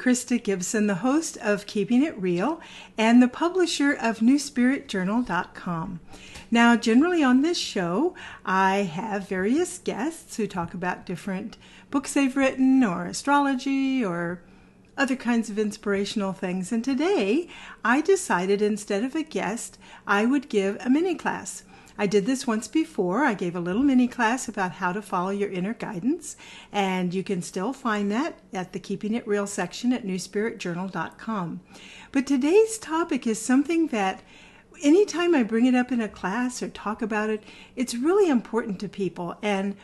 Krysta Gibson, the host of Keeping It Real and the publisher of NewSpiritJournal.com. Now, generally on this show, I have various guests who talk about different books they've written or astrology or other kinds of inspirational things. And today, I decided instead of a guest, I would give a mini class. I did this once before. I gave a little mini class about how to follow your inner guidance, and you can still find that at the Keeping It Real section at NewSpiritJournal.com. But today's topic is something that anytime I bring it up in a class or talk about it, it's really important to people. And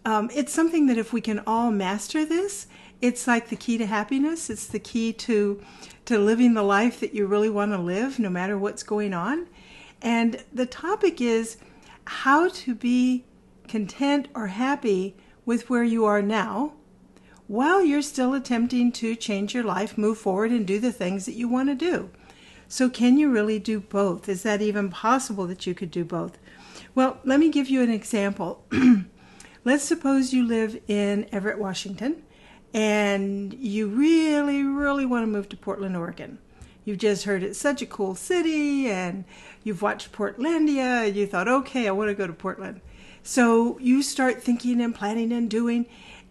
it's something that if we can all master this, it's like the key to happiness. It's the key to living the life that you really want to live, no matter what's going on. And the topic is how to be content or happy with where you are now while you're still attempting to change your life, move forward, and do the things that you want to do. So can you really do both? Is that even possible that you could do both? Well, let me give you an example. Let's suppose you live in Everett, Washington, and you really, really want to move to Portland, Oregon. You've just heard it's such a cool city, and you've watched Portlandia, and you thought, okay, I want to go to Portland. So you start thinking and planning and doing,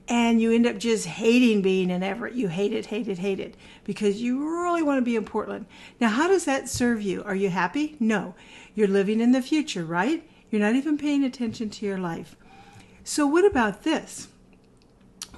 and you end up just hating being in Everett. You hate it, because you really want to be in Portland. Now, how does that serve you? Are you happy? No. You're living in the future, right? You're not even paying attention to your life. So what about this?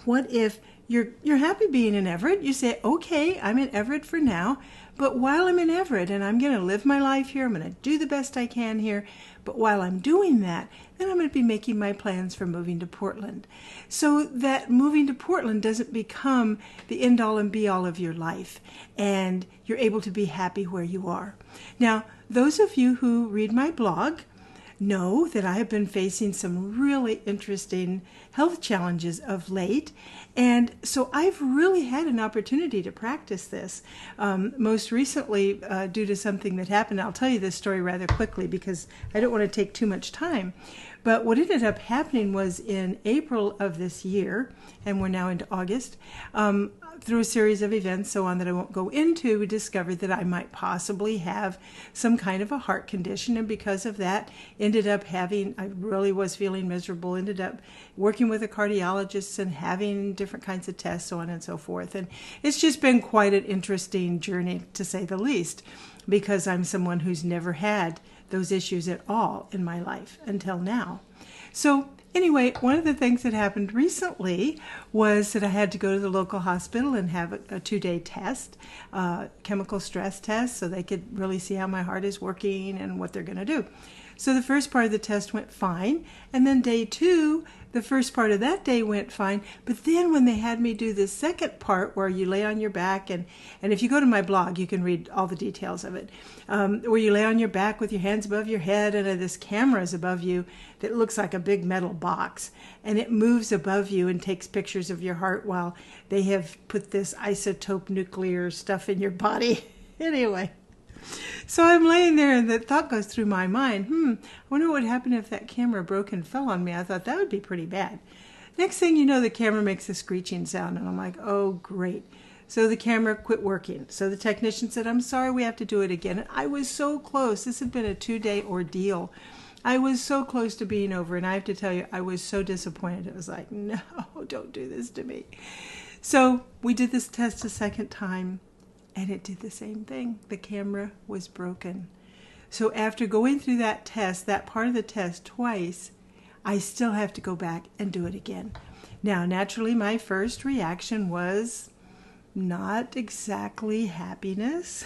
What if you're happy being in Everett? You say, okay, I'm in Everett for now, but while I'm in Everett and I'm going to live my life here, I'm going to do the best I can here, but while I'm doing that, then I'm going to be making my plans for moving to Portland. So that moving to Portland doesn't become the end-all and be-all of your life, and you're able to be happy where you are. Now, those of you who read my blog know that I have been facing some really interesting health challenges of late, and so I've really had an opportunity to practice this. Most recently, due to something that happened, I'll tell you this story rather quickly because I don't want to take too much time. But what ended up happening was in April of this year, and we're now into August, through a series of events, so on that I won't go into, we discovered that I might possibly have some kind of a heart condition, and because of that, ended up I really was feeling miserable, ended up working with a cardiologist and having different kinds of tests, so on and so forth. And it's just been quite an interesting journey, to say the least, because I'm someone who's never had those issues at all in my life until now. So anyway, one of the things that happened recently was that I had to go to the local hospital and have a 2-day test, chemical stress test, so they could really see how my heart is working and what they're going to do. So the first part of the test went fine, and then day 2, the first part of that day went fine, but then when they had me do the second part where you lay on your back, and if you go to my blog, you can read all the details of it, where you lay on your back with your hands above your head, and this camera is above you that looks like a big metal box, and it moves above you and takes pictures of your heart while they have put this isotope nuclear stuff in your body. Anyway. So I'm laying there and the thought goes through my mind, I wonder what would happen if that camera broke and fell on me. I thought that would be pretty bad. Next thing you know, the camera makes a screeching sound, and I'm like, oh, great. So the camera quit working. So the technician said, I'm sorry, we have to do it again. And I was so close. This had been a 2-day ordeal. I was so close to being over, and I have to tell you, I was so disappointed. It was like, no, don't do this to me. So we did this test a second time. And it did the same thing. The camera was broken. So after going through that test, that part of the test twice, I still have to go back and do it again. Now, naturally, my first reaction was not exactly happiness.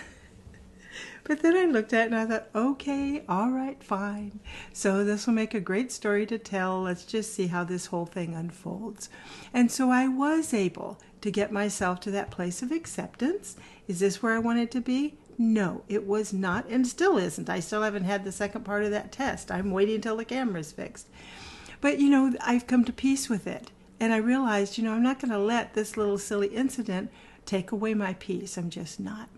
But then I looked at it and I thought, okay, all right, fine. So this will make a great story to tell. Let's just see how this whole thing unfolds. And so I was able to get myself to that place of acceptance. Is this where I wanted to be? No, it was not, and still isn't. I still haven't had the second part of that test. I'm waiting until the camera's fixed. But, I've come to peace with it. And I realized, I'm not going to let this little silly incident take away my peace. I'm just not.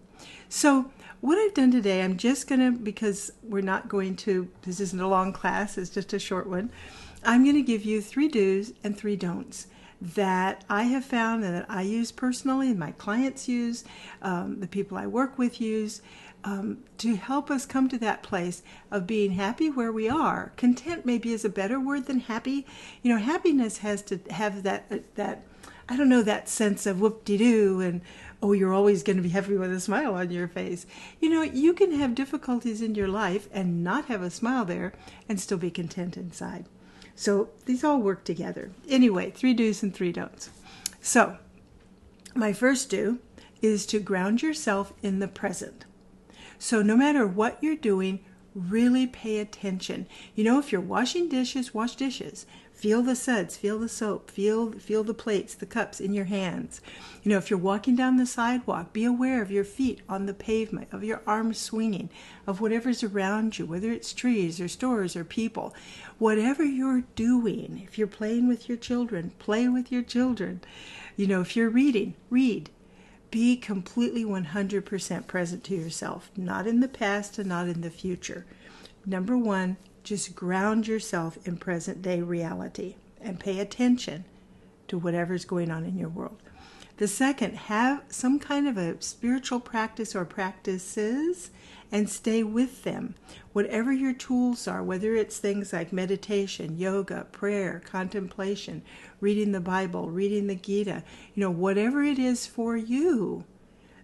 So what I've done today, I'm just going to, because this isn't a long class, it's just a short one, I'm going to give you 3 do's and 3 don'ts that I have found and that I use personally, and my clients use, the people I work with use, to help us come to that place of being happy where we are. Content maybe is a better word than happy. Happiness has to have that I don't know, that sense of whoop-de-doo and, oh, you're always going to be happy with a smile on your face. You can have difficulties in your life and not have a smile there and still be content inside. So these all work together. Anyway, 3 do's and 3 don'ts. So my first do is to ground yourself in the present. So no matter what you're doing, really pay attention. If you're washing dishes, wash dishes. Feel the suds, feel the soap, feel the plates, the cups in your hands. If you're walking down the sidewalk, be aware of your feet on the pavement, of your arms swinging, of whatever's around you, whether it's trees or stores or people. Whatever you're doing, if you're playing with your children, play with your children. If you're reading, read. Be completely 100% present to yourself, not in the past and not in the future. Number 1, just ground yourself in present day reality and pay attention to whatever's going on in your world. The second, have some kind of a spiritual practice or practices and stay with them. Whatever your tools are, whether it's things like meditation, yoga, prayer, contemplation, reading the Bible, reading the Gita, whatever it is for you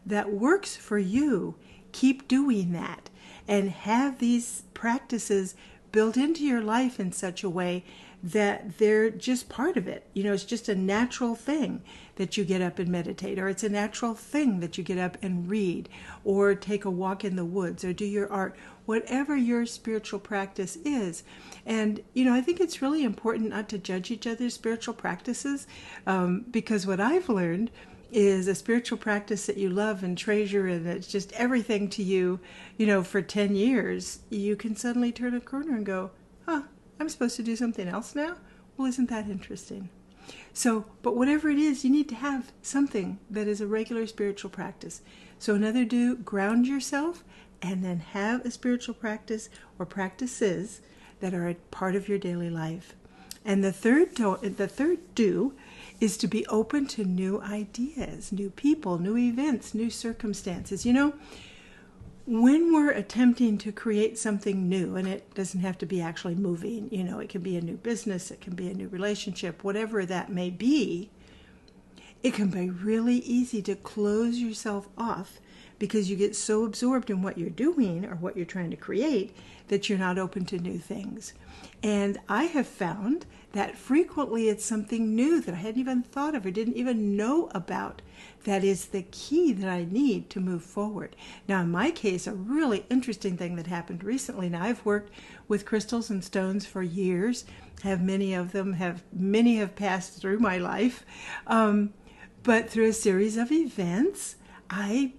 that works for you, keep doing that and have these practices built into your life in such a way that they're just part of it. It's just a natural thing that you get up and meditate, or it's a natural thing that you get up and read, or take a walk in the woods, or do your art, whatever your spiritual practice is. And, I think it's really important not to judge each other's spiritual practices, because what I've learned is a spiritual practice that you love and treasure and it's just everything to you, for 10 years, you can suddenly turn a corner and go, I'm supposed to do something else now? Well, isn't that interesting? So, but whatever it is, you need to have something that is a regular spiritual practice. So another do, ground yourself and then have a spiritual practice or practices that are a part of your daily life. And the third do is to be open to new ideas, new people, new events, new circumstances. When we're attempting to create something new, and it doesn't have to be actually moving, it can be a new business, it can be a new relationship, whatever that may be, it can be really easy to close yourself off because you get so absorbed in what you're doing or what you're trying to create that you're not open to new things. And I have found that frequently it's something new that I hadn't even thought of or didn't even know about that is the key that I need to move forward. Now, in my case, a really interesting thing that happened recently. Now, I've worked with crystals and stones for years. Many have passed through my life. But through a series of events, I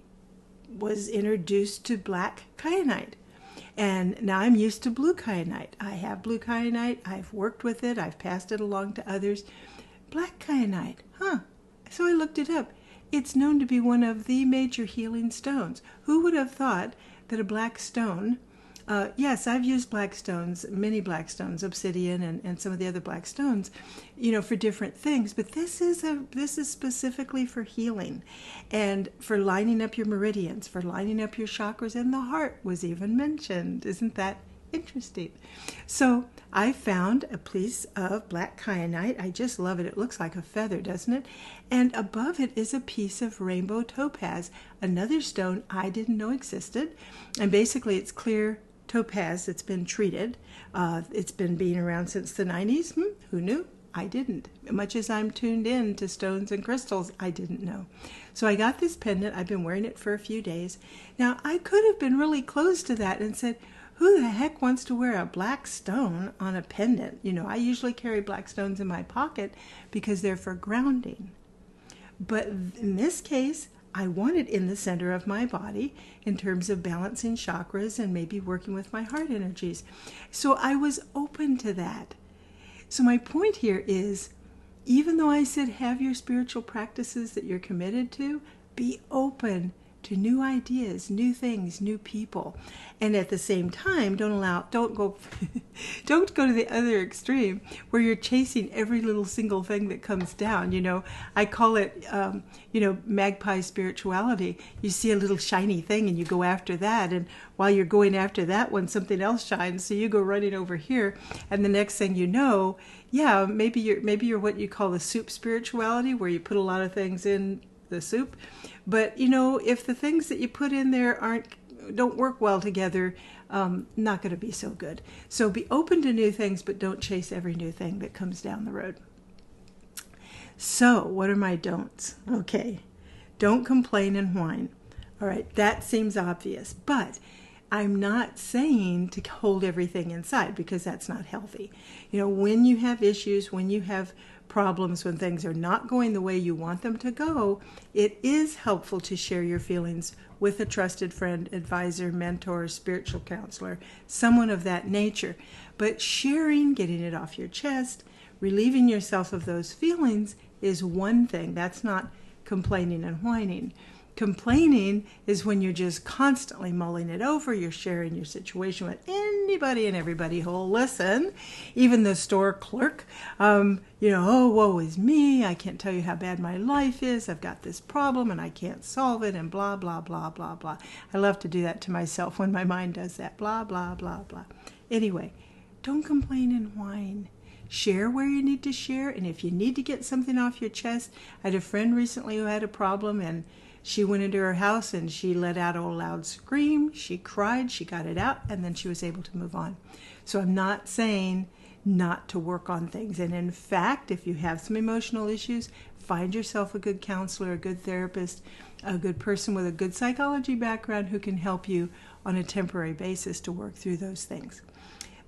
was introduced to black kyanite. And now I'm used to blue kyanite. I have blue kyanite. I've worked with it. I've passed it along to others. Black kyanite, So I looked it up. It's known to be one of the major healing stones. Who would have thought that a black stone, yes, I've used black stones, many black stones, obsidian and some of the other black stones, for different things. But this is specifically for healing and for lining up your meridians, for lining up your chakras, and the heart was even mentioned. Isn't that interesting? So I found a piece of black kyanite. I just love it. It looks like a feather, doesn't it? And above it is a piece of rainbow topaz, another stone I didn't know existed. And basically it's clear topaz that's been treated. It's been being around since the 90s. Who knew? I didn't. Much as I'm tuned in to stones and crystals, I didn't know. So I got this pendant. I've been wearing it for a few days. Now, I could have been really close to that and said, who the heck wants to wear a black stone on a pendant? I usually carry black stones in my pocket because they're for grounding. But in this case, I want it in the center of my body in terms of balancing chakras and maybe working with my heart energies. So I was open to that. So my point here is, even though I said have your spiritual practices that you're committed to, be open to new ideas, new things, new people. And at the same time, don't go Don't go to the other extreme where you're chasing every little single thing that comes down. I call it, magpie spirituality. You see a little shiny thing and you go after that. And while you're going after that one, something else shines. So you go running over here. And the next thing you know, maybe you're what you call the soup spirituality, where you put a lot of things in the soup. But, if the things that you put in there don't work well together, not going to be so good. So be open to new things, but don't chase every new thing that comes down the road. So what are my don'ts? Okay, don't complain and whine. All right, that seems obvious, but I'm not saying to hold everything inside, because that's not healthy. When you have issues, when you have problems, when things are not going the way you want them to go, it is helpful to share your feelings with a trusted friend, advisor, mentor, spiritual counselor, someone of that nature. But sharing, getting it off your chest, relieving yourself of those feelings is one thing. That's not complaining and whining. Complaining is when you're just constantly mulling it over. You're sharing your situation with anybody and everybody who'll listen, even the store clerk. Oh, woe is me. I can't tell you how bad my life is. I've got this problem and I can't solve it, and blah, blah, blah, blah, blah. I love to do that to myself when my mind does that. Blah, blah, blah, blah. Anyway, don't complain and whine. Share where you need to share, and if you need to get something off your chest. I had a friend recently who had a problem, and she went into her house and she let out a loud scream. She cried, she got it out, and then she was able to move on. So I'm not saying not to work on things. And in fact, if you have some emotional issues, find yourself a good counselor, a good therapist, a good person with a good psychology background who can help you on a temporary basis to work through those things.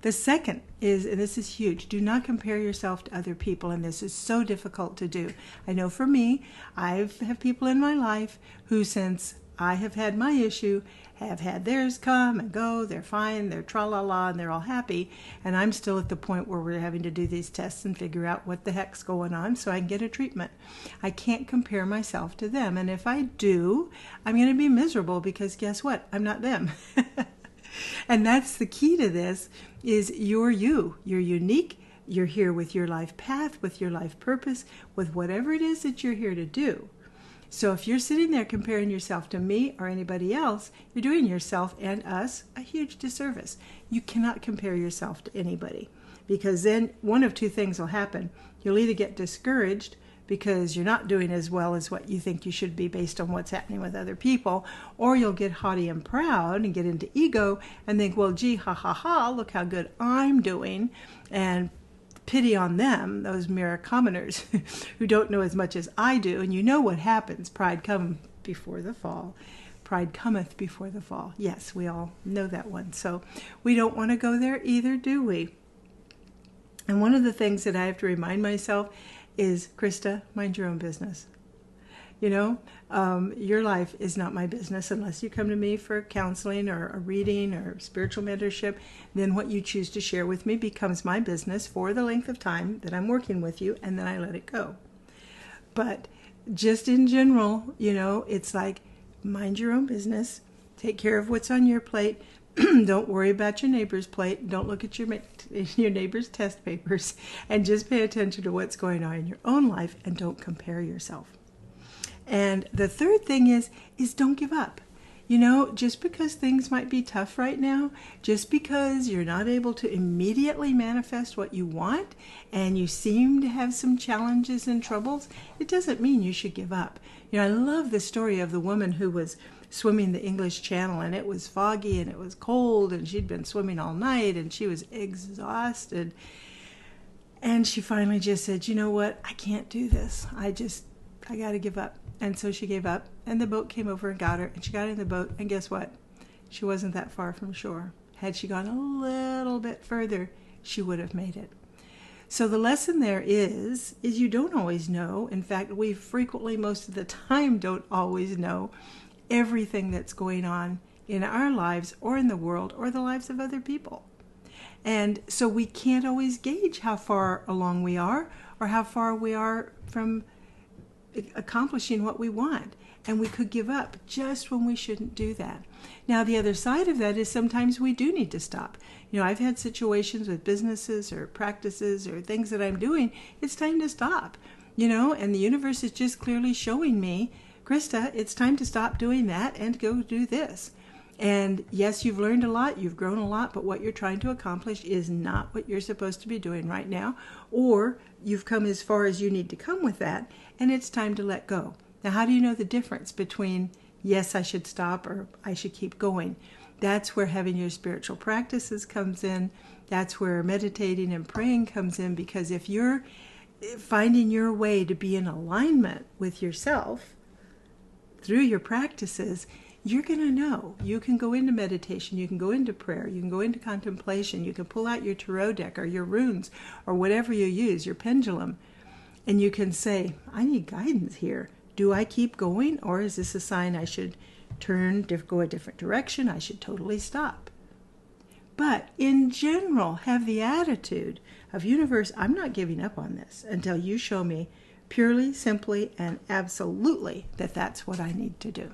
The second is, and this is huge, do not compare yourself to other people, and this is so difficult to do. I know for me, I have people in my life who, since I have had my issue, have had theirs come and go, they're fine, they're tra-la-la, and they're all happy, and I'm still at the point where we're having to do these tests and figure out what the heck's going on so I can get a treatment. I can't compare myself to them, and if I do, I'm going to be miserable, because guess what? I'm not them. And that's the key to this, is you're you. You're unique. You're here with your life path, with your life purpose, with whatever it is that you're here to do. So if you're sitting there comparing yourself to me or anybody else, you're doing yourself and us a huge disservice. You cannot compare yourself to anybody, because then one of two things will happen. You'll either get discouraged because you're not doing as well as what you think you should be based on what's happening with other people, or you'll get haughty and proud and get into ego and think, well, gee, ha, ha, ha, look how good I'm doing, and pity on them, those mere commoners who don't know as much as I do. And you know what happens. Pride cometh before the fall. Pride cometh before the fall. Yes, we all know that one. So we don't want to go there either, do we? And one of the things that I have to remind myself is, Krysta, mind your own business. Your life is not my business unless you come to me for counseling or a reading or spiritual mentorship. Then what you choose to share with me becomes my business for the length of time that I'm working with you, and then I let it go. But just in general, it's like, mind your own business, take care of what's on your plate. Don't worry about your neighbor's plate. Don't look at your neighbor's test papers, and just pay attention to what's going on in your own life, and don't compare yourself. And the third thing is don't give up. Just because things might be tough right now, just because you're not able to immediately manifest what you want, and you seem to have some challenges and troubles, it doesn't mean you should give up. I love the story of the woman who was swimming the English Channel, and it was foggy and it was cold, and she'd been swimming all night and she was exhausted. And she finally just said, you know what? I can't do this. I got to give up. And so she gave up, and the boat came over and got her, and she got in the boat, and guess what? She wasn't that far from shore. Had she gone a little bit further, she would have made it. So the lesson there is you don't always know. In fact, we frequently, most of the time, don't always know everything that's going on in our lives or in the world or the lives of other people. And so we can't always gauge how far along we are or how far we are from accomplishing what we want. and we could give up just when we shouldn't do that. Now, the other side of that is sometimes we do need to stop. I've had situations with businesses or practices or things that I'm doing. It's time to stop, and the universe is just clearly showing me, Krysta, it's time to stop doing that and go do this. And yes, you've learned a lot, you've grown a lot, but what you're trying to accomplish is not what you're supposed to be doing right now, or you've come as far as you need to come with that, and it's time to let go. Now, how do you know the difference between, yes, I should stop or I should keep going? That's where having your spiritual practices comes in. That's where meditating and praying comes in, because if you're finding your way to be in alignment with yourself through your practices, you're going to know. You can go into meditation, you can go into prayer, you can go into contemplation, you can pull out your tarot deck or your runes or whatever you use, your pendulum, and you can say, I need guidance here. Do I keep going, or is this a sign I should go a different direction? I should totally stop. But in general, have the attitude of, universe, I'm not giving up on this until you show me purely, simply, and absolutely that that's what I need to do.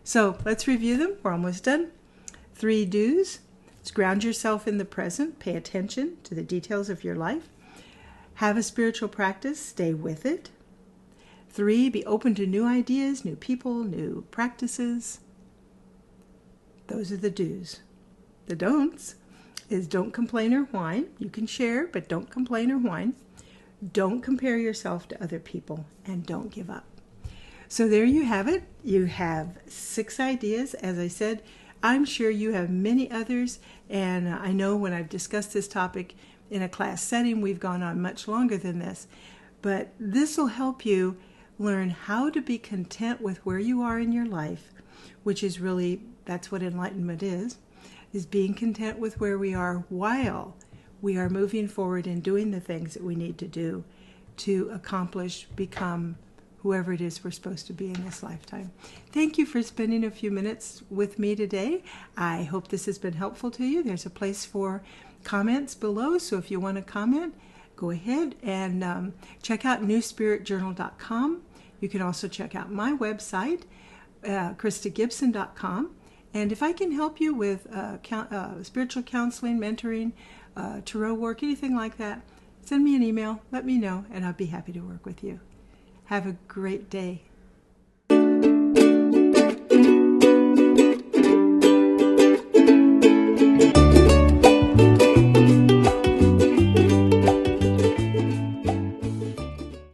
So let's review them. We're almost done. 3 do's. It's ground yourself in the present. Pay attention to the details of your life. Have a spiritual practice. Stay with it. 3, be open to new ideas, new people, new practices. Those are the do's. The don'ts is don't complain or whine. You can share, but don't complain or whine. Don't compare yourself to other people, and don't give up. So there you have it. You have 6 ideas. As I said, I'm sure you have many others, and I know when I've discussed this topic in a class setting, we've gone on much longer than this. But this will help you learn how to be content with where you are in your life, which is really, that's what enlightenment is being content with where we are while we are moving forward and doing the things that we need to do to accomplish, become whoever it is we're supposed to be in this lifetime. Thank you for spending a few minutes with me today. I hope this has been helpful to you. There's a place for comments below, so if you want to comment, go ahead and check out newspiritjournal.com. You can also check out my website, KrystaGibson.com. And if I can help you with spiritual counseling, mentoring, tarot work, anything like that, send me an email, let me know, and I'll be happy to work with you. Have a great day.